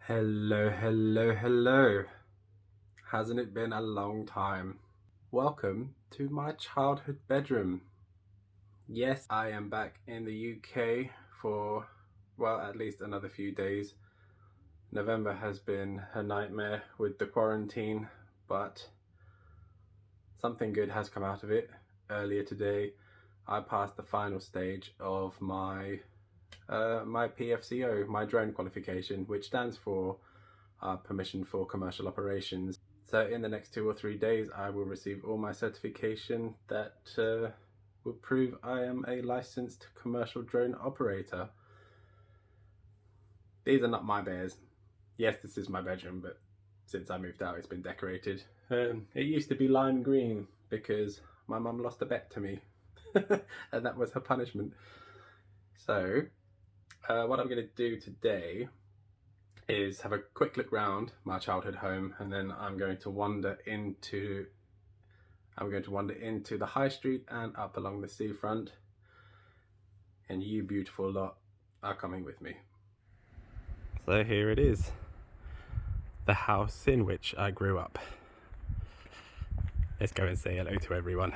Hello, hello, hello. Hasn't it been a long time? Welcome to my childhood bedroom. Yes, I am back in the UK for, well, at least another few days. November has been a nightmare with the quarantine, but something good has come out of it. Earlier today, I passed the final stage of my PFCO, my drone qualification, which stands for permission for commercial operations. So in the next 2 or 3 days, I will receive all my certification that will prove I am a licensed commercial drone operator. These are not my bears. Yes, this is my bedroom, but since I moved out, it's been decorated. It used to be lime green because my mum lost a bet to me, and that was her punishment. So what I'm going to do today is have a quick look round my childhood home, and then I'm going to wander into the high street and up along the seafront, and you beautiful lot are coming with me. So here it is, the house in which I grew up. Let's go and say hello to everyone.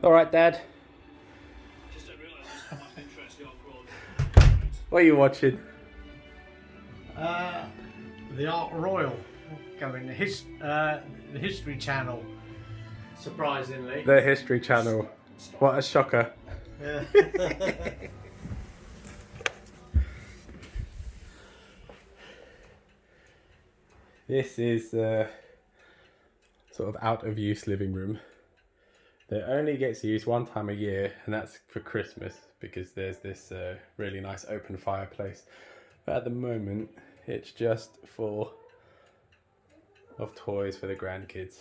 All right, Dad. What are you watching? The Art Royal, going the History Channel. Surprisingly. The History Channel. What a shocker. Yeah. This is sort of out of use living room that only gets used one time a year, and that's for Christmas, because there's this really nice open fireplace. But at the moment, it's just full of toys for the grandkids.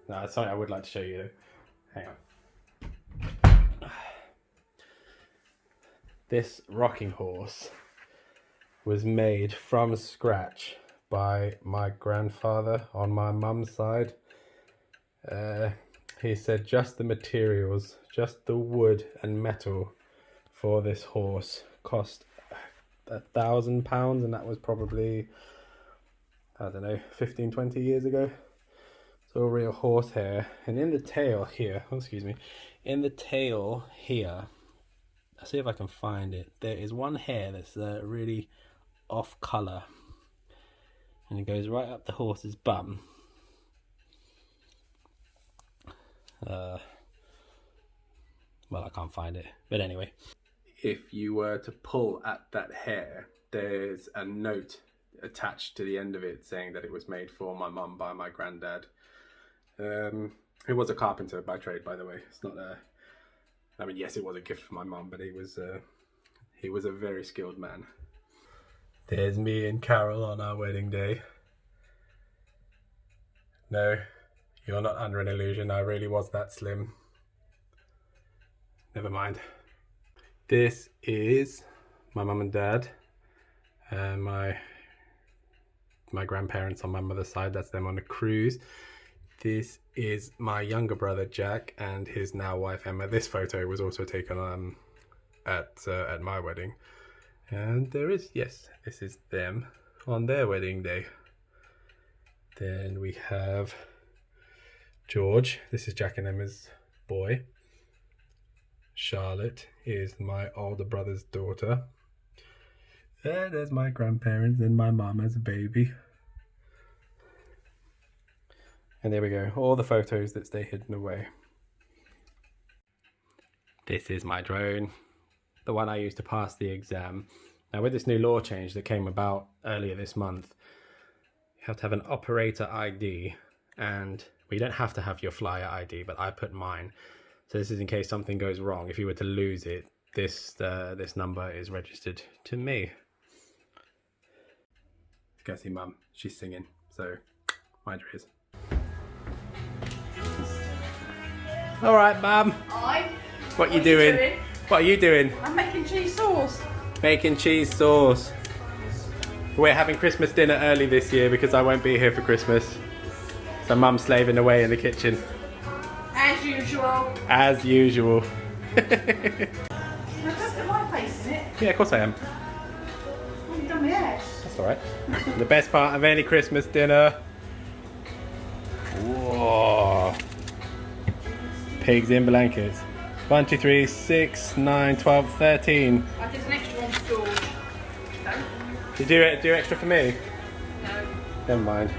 Now, that's something I would like to show you though. Hang on. This rocking horse was made from scratch by my grandfather on my mum's side. He said just the materials, just the wood and metal for this horse cost £1,000, and that was probably, I don't know, 15-20 years ago. So a real horsehair. And in the tail here, in the tail here, I'll see if I can find it. There is one hair that's really off colour, and it goes right up the horse's bum. Well, I can't find it, but anyway. If you were to pull at that hair, there's a note attached to the end of it saying that it was made for my mum by my granddad, who was a carpenter by trade, by the way. It's not a, I mean, yes, it was a gift for my mum, but he was a very skilled man. There's me and Carol on our wedding day. No, you're not under an illusion. I really was that slim. Never mind. This is my mum and dad, and my grandparents on my mother's side. That's them on a cruise. This is my younger brother Jack and his now wife Emma. This photo was also taken at my wedding, and there is, yes, this is them on their wedding day. Then we have George. This is Jack and Emma's boy. Charlotte is my older brother's daughter. There's my grandparents and my mum as a baby. And there we go, all the photos that stay hidden away. This is my drone, the one I used to pass the exam. Now, with this new law change that came about earlier this month, you have to have an operator ID, and well, you don't have to have your flyer ID, but I put mine. So this is in case something goes wrong. If you were to lose it, this number is registered to me. Go see Mum, she's singing, so mind your ears. All right, Mum. Hi. What are you doing? What are you doing? I'm making cheese sauce. Making cheese sauce. We're having Christmas dinner early this year because I won't be here for Christmas. So Mum's slaving away in the kitchen. As usual. As usual. Now don't put my face in it. Yeah, of course I am. What have you done with Ash? That's alright. The best part of any Christmas dinner. Whoa. Pigs in blankets. 1, 2, 3, 6, 9, 12, 13. There's an extra one for George. No? Did you do extra for me? No. Never mind.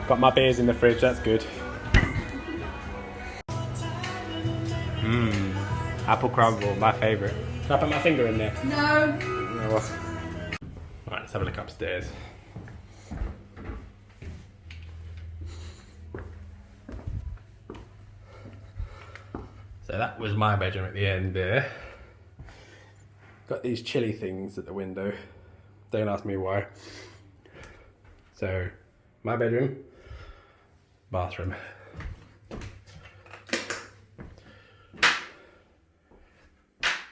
Got my beers in the fridge, that's good. Mmm. Apple crumble, my favourite. Can I put my finger in there? No. No. Right, let's have a look upstairs. So that was my bedroom at the end there. Got these chilly things at the window. Don't ask me why. So, my bedroom, bathroom.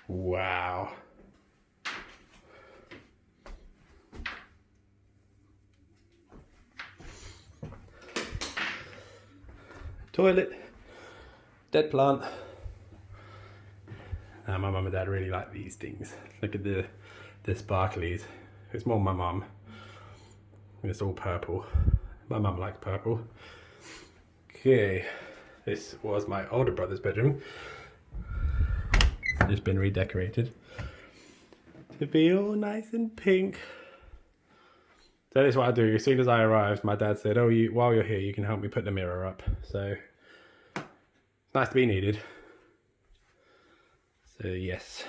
Wow. Toilet, dead plant. Now my mum and dad really like these things. Look at the sparklies. It's more my mum. It's all purple. My mum likes purple. Okay, this was my older brother's bedroom. Just been redecorated to be all nice and pink. So this is what I do. As soon as I arrived, my dad said, "Oh, while you're here, you can help me put the mirror up." So it's nice to be needed. So yes,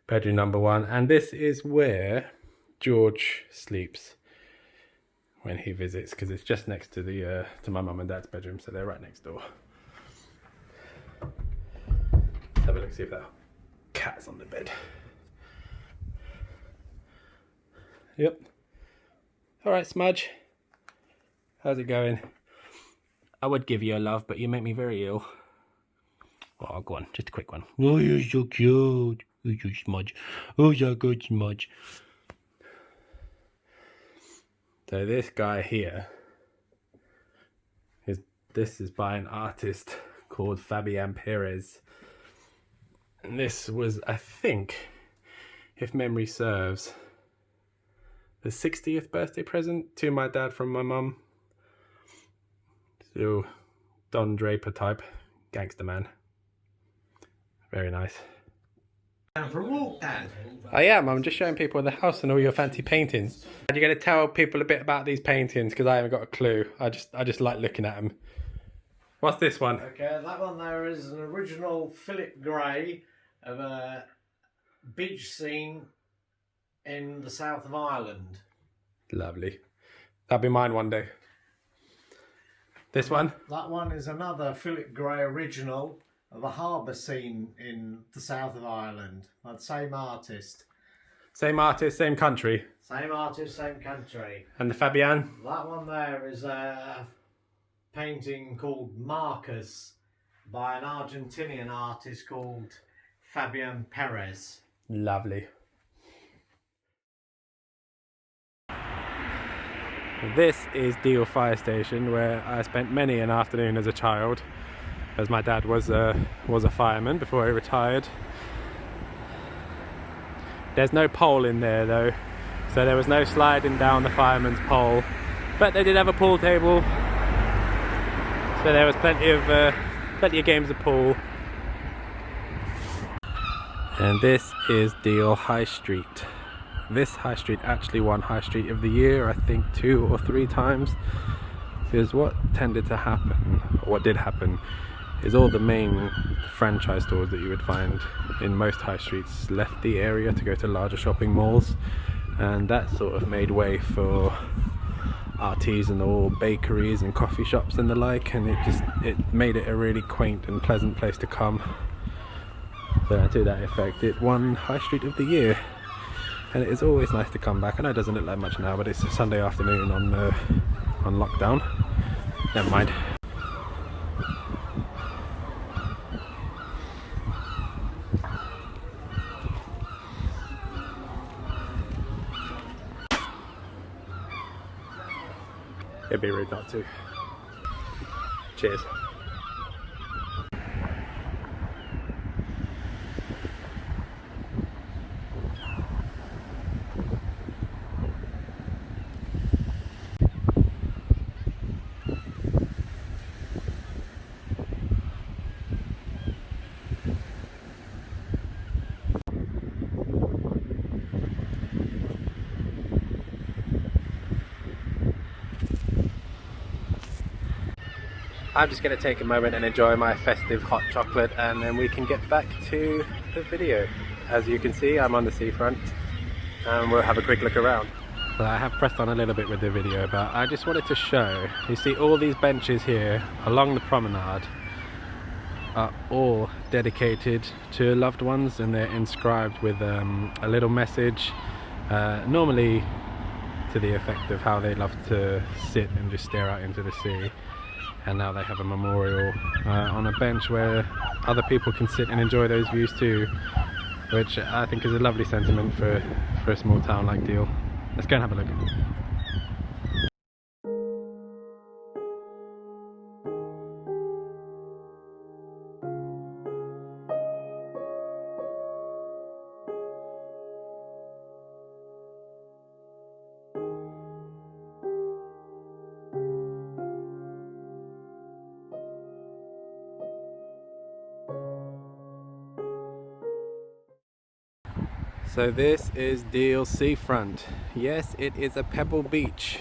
bedroom number 1, and this is where George sleeps when he visits, because it's just next to the to my mum and dad's bedroom, so they're right next door. Let's have a look, see if that cat's on the bed. Yep. All right, Smudge. How's it going? I would give you a love, but you make me very ill. Oh, go on, just a quick one. Oh, you're so cute. Oh, you Smudge. Oh, so good, Smudge. So this guy here, this is by an artist called Fabian Perez. And this was, I think, if memory serves, the 60th birthday present to my dad from my mum. So, Don Draper type, gangster man. Very nice. Down for a walk, Dad. I am. I'm just showing people the house and all your fancy paintings. Are you going to tell people a bit about these paintings? Because I haven't got a clue. I just like looking at them. What's this one? Okay, that one there is an original Philip Gray of a beach scene in the south of Ireland. Lovely. That'll be mine one day. This one? That one is another Philip Gray original of a harbour scene in the south of Ireland. That same artist. Same artist, same country. Same artist, same country. And the Fabian? That one there is a painting called Marcus by an Argentinian artist called Fabian Perez. Lovely. This is Deal Fire Station, where I spent many an afternoon as a child, as my dad was a fireman before he retired. There's no pole in there though, so there was no sliding down the fireman's pole, but they did have a pool table, so there was plenty of games of pool. And this is Deal High Street. This high street actually won High Street of the Year, I think 2 or 3 times, because what tended to happen, or what did happen, is all the main franchise stores that you would find in most high streets left the area to go to larger shopping malls, and that sort of made way for artisanal bakeries and coffee shops and the like, and it made it a really quaint and pleasant place to come. So to that effect, it won High Street of the Year, and it is always nice to come back. I know it doesn't look like much now, but it's a Sunday afternoon on lockdown. Never mind. It'd be rude not to. Cheers. I'm just going to take a moment and enjoy my festive hot chocolate, and then we can get back to the video. As you can see, I'm on the seafront and we'll have a quick look around. So I have pressed on a little bit with the video, but I just wanted to show, you see all these benches here along the promenade are all dedicated to loved ones, and they're inscribed with a little message, normally to the effect of how they love to sit and just stare out into the sea. And now they have a memorial on a bench where other people can sit and enjoy those views too, which I think is a lovely sentiment for a small town like Deal. Let's go and have a look. So this is Deal seafront. Yes, it is a pebble beach.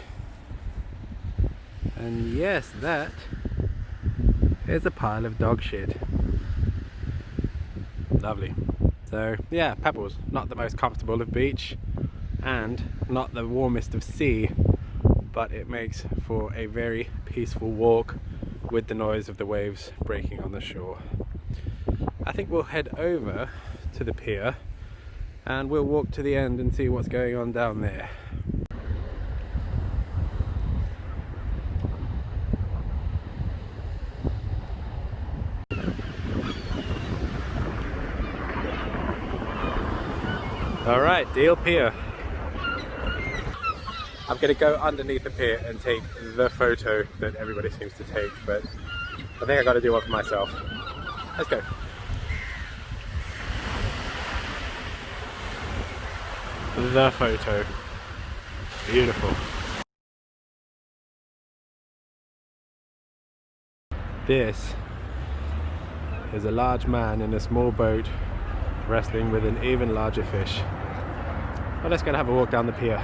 And yes, that is a pile of dog shit. Lovely. So yeah, pebbles, not the most comfortable of beach and not the warmest of sea, but it makes for a very peaceful walk with the noise of the waves breaking on the shore. I think we'll head over to the pier and we'll walk to the end and see what's going on down there. Alright, Deal Pier. I'm going to go underneath the pier and take the photo that everybody seems to take, but I think I got to do one for myself. Let's go. The photo. Beautiful. This is a large man in a small boat wrestling with an even larger fish. Well, let's go and have a walk down the pier.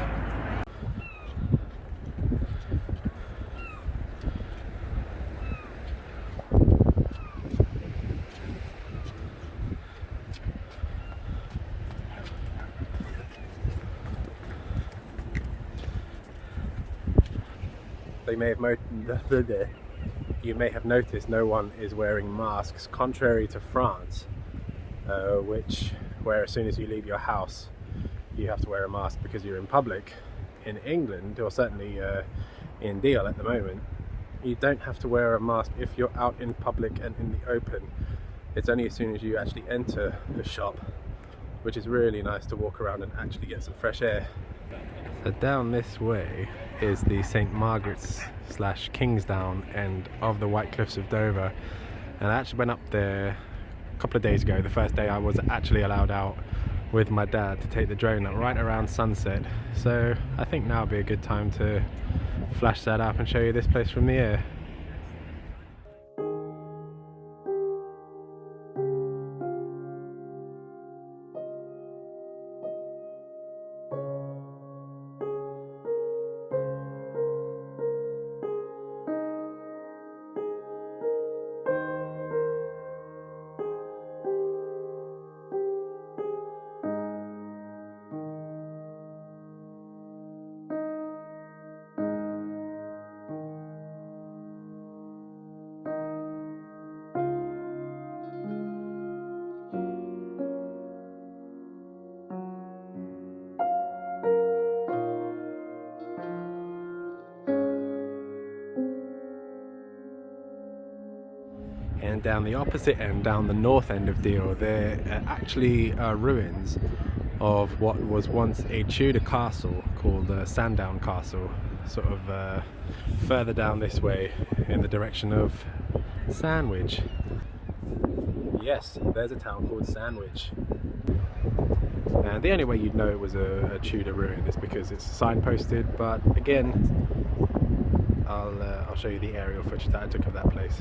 You may have noticed no one is wearing masks, contrary to France, where as soon as you leave your house you have to wear a mask because you're in public. In England, or certainly in Deal at the moment, you don't have to wear a mask if you're out in public and in the open. It's only as soon as you actually enter the shop, which is really nice to walk around and actually get some fresh air. So down this way is the St. Margaret's / Kingsdown end of the White Cliffs of Dover, and I actually went up there a couple of days ago, the first day I was actually allowed out with my dad to take the drone right around sunset. So I think now would be a good time to flash that up and show you this place from the air. And down the opposite end, down the north end of Deal, there actually are ruins of what was once a Tudor castle called Sandown Castle, sort of further down this way in the direction of Sandwich. Yes, there's a town called Sandwich. And the only way you'd know it was a Tudor ruin is because it's signposted, but again, I'll show you the aerial footage that I took of that place.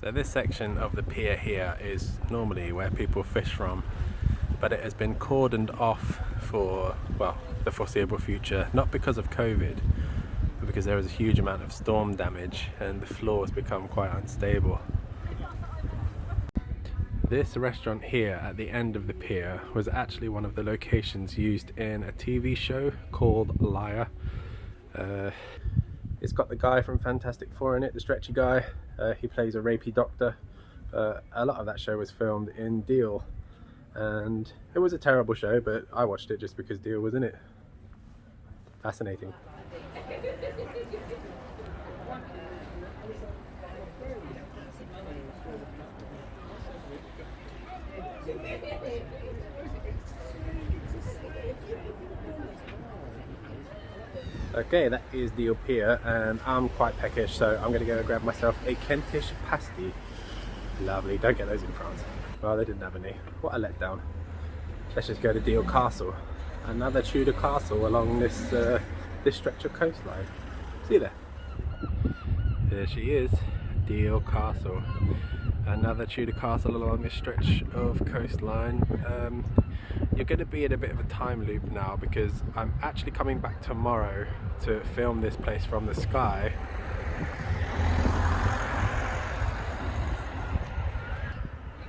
So this section of the pier here is normally where people fish from, but it has been cordoned off for, well, the foreseeable future, not because of COVID, but because there is a huge amount of storm damage and the floor has become quite unstable. This restaurant here at the end of the pier was actually one of the locations used in a TV show called Liar. It's got the guy from Fantastic Four in it, the stretchy guy. He plays a rapey doctor. A lot of that show was filmed in Deal, and it was a terrible show, but I watched it just because Deal was in it. Fascinating. Okay, that is Deal Pier, and I'm quite peckish, so I'm going to go grab myself a Kentish pasty. Lovely, don't get those in France. Well, they didn't have any. What a letdown. Let's just go to Deal Castle. Another Tudor castle along this this stretch of coastline. See there? There she is, Deal Castle. Another Tudor castle along this stretch of coastline. You're going to be in a bit of a time loop now because I'm actually coming back tomorrow to film this place from the sky.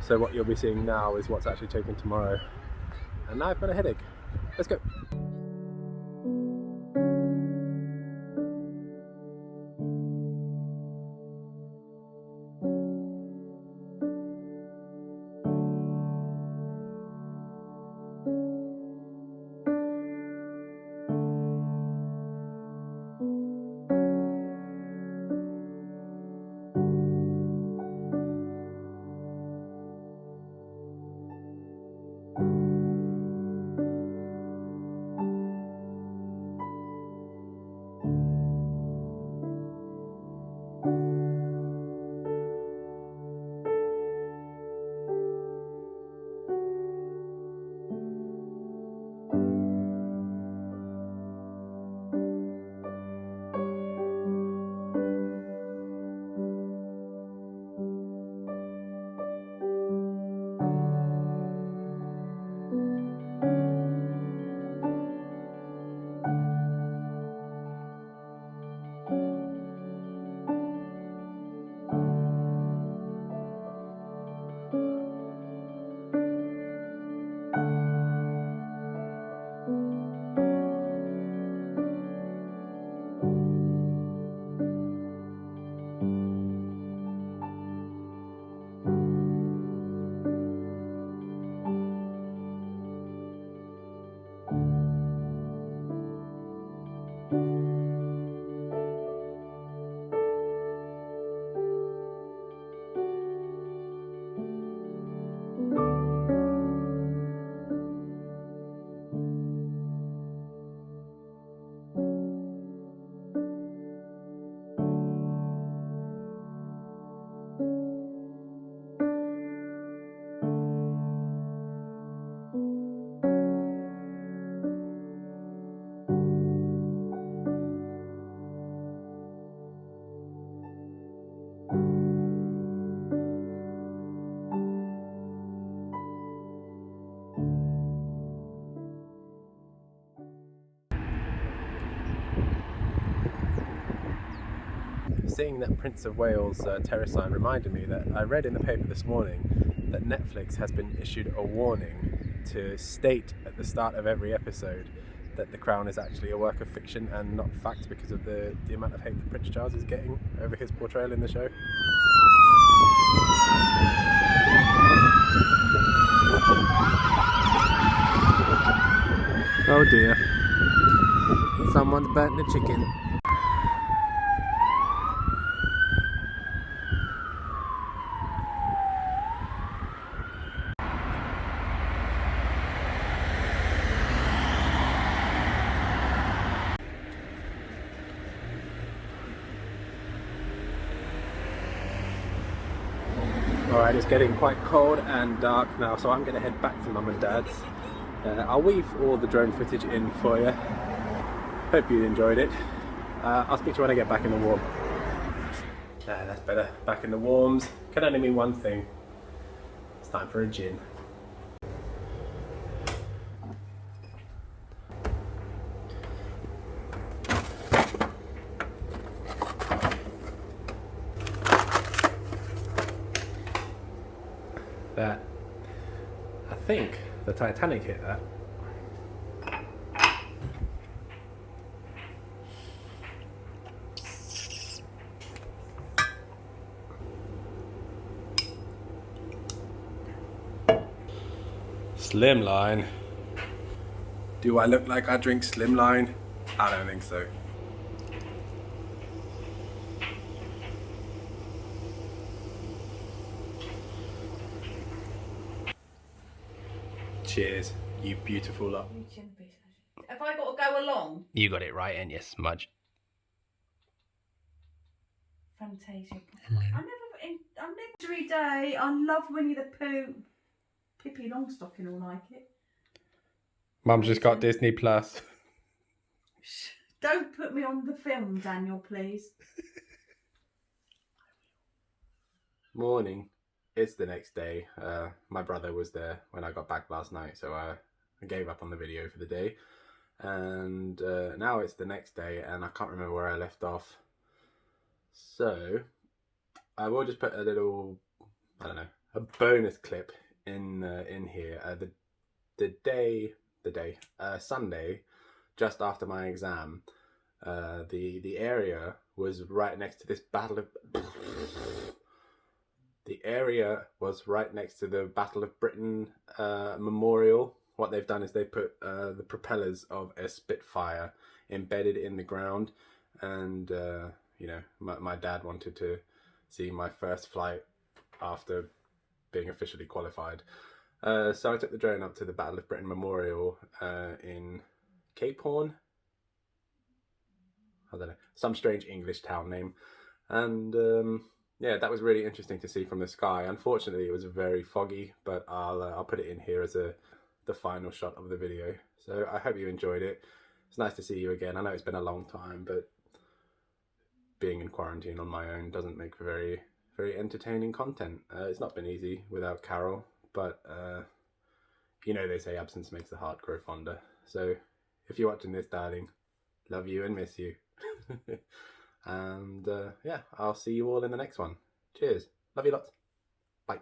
So what you'll be seeing now is what's actually taken tomorrow. And now I've got a headache. Let's go. seeing that Prince of Wales terrace sign reminded me that I read in the paper this morning that Netflix has been issued a warning to state at the start of every episode that The Crown is actually a work of fiction and not fact because of the amount of hate that Prince Charles is getting over his portrayal in the show. Oh dear. Someone's burnt the chicken. Alright, it's getting quite cold and dark now, so I'm going to head back to Mum and Dad's. I'll weave all the drone footage in for you. Hope you enjoyed it. I'll speak to you when I get back in the warm. That's better. Back in the warms. Can only mean one thing. It's time for a gin. That. I think the Titanic hit that. Slimline. Do I look like I drink Slimline? I don't think so. Cheers, you beautiful lot. Have I got to go along? You got it right, ain't you, smudge? Fantasia. I'm every day. I love Winnie the Pooh. Pippi Longstocking will like it. Mum's just got Disney Plus. Don't put me on the film, Daniel, please. Morning. It's the next day. My brother was there when I got back last night, so I gave up on the video for the day. And now it's the next day, and I can't remember where I left off. So I will just put a little, I don't know, a bonus clip in here. Sunday, just after my exam, the area was right next to this Battle of Britain memorial. What they've done is they put the propellers of a Spitfire embedded in the ground, and you know, my dad wanted to see my first flight after being officially qualified. So I took the drone up to the Battle of Britain Memorial in Cape Horn. I don't know, some strange English town name. And yeah, that was really interesting to see from the sky. Unfortunately, it was very foggy, but I'll put it in here as the final shot of the video. So I hope you enjoyed it. It's nice to see you again. I know it's been a long time, but being in quarantine on my own doesn't make for very entertaining content. It's not been easy without Carol, but you know they say absence makes the heart grow fonder. So if you're watching this, darling, love you and miss you. And yeah, I'll see you all in the next one. Cheers. Love you lots. Bye.